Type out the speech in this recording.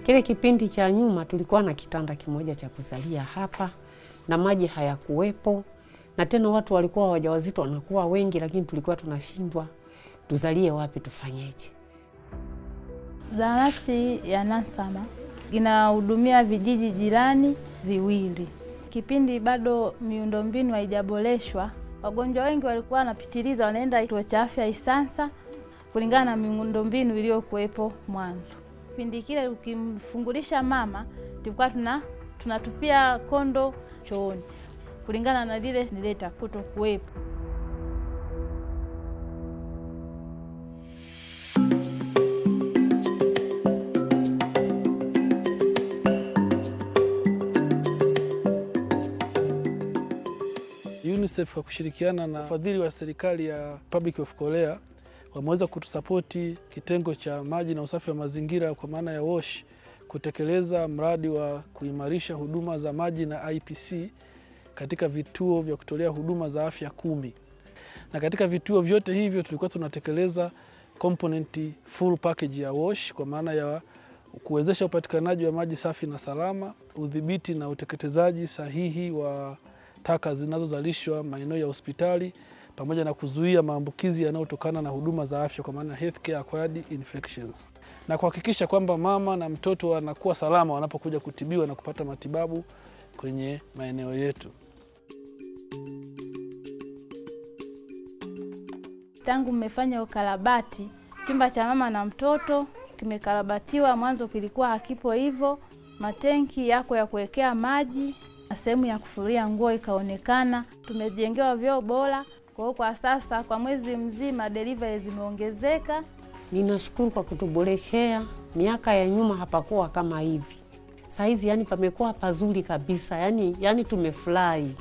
Kile kipindi cha nyuma tulikuwa na kitanda kimoja cha kuzalia hapa na maji hayakuwepo, na tena watu walikuwa wajawazito wanakuwa wengi, lakini tulikuwa tunashindwa tuzalie wapi, tufanyeje. Zahanati ya Nansama inahudumia vijiji jirani viwili. Kipindi bado miundombinu haijaboreshwa, wagonjwa wengi walikuwa wanapitiliza wanaenda kituo cha afya Isansa kulingana na miundombinu iliyokuwepo mwanzo. Kipindi kile ukimfungulisha mama tulikuwa tunatupia kondo chooni kulingana na lile nileta kutokuwepo. UNICEF kwa kushirikiana na ufadhili wa serikali ya Republic of Korea wameweza kutusapoti kitengo cha maji na usafi wa mazingira kwa maana ya WASH kutekeleza mradi wa kuimarisha huduma za maji na IPC katika vituo vya kutolea huduma za afya 10. Na katika vituo vyote hivyo tulikuwa tunatekeleza component full package ya WASH kwa maana ya kuwezesha upatikanaji wa maji safi na salama, udhibiti na uteketezaji sahihi wa taka zinazozalishwa maeneo ya hospitali, pamoja na kuzuia maambukizi yanayotokana na huduma za afya kwa maana healthcare acquired infections, na kuhakikisha kwamba mama na mtoto wanakuwa salama wanapokuja kutibiwa na kupata matibabu kwenye maeneo yetu. Tangu mmefanya ukarabati, chumba cha mama na mtoto kimekarabatiwa. Mwanzo kilikuwa hakipo hivyo. Matenki yako ya kuwekea maji na sehemu ya kufulia nguo ikaonekana. Tumejengewa vyoo bora. Kwa sasa kwa mwezi mzima delivery zimeongezeka. Ninashukuru kwa kutuboreshea. Miaka ya nyuma hapakuwa kama hivi. Saizi yani pamekuwa pazuri kabisa. Yani tumefurahi.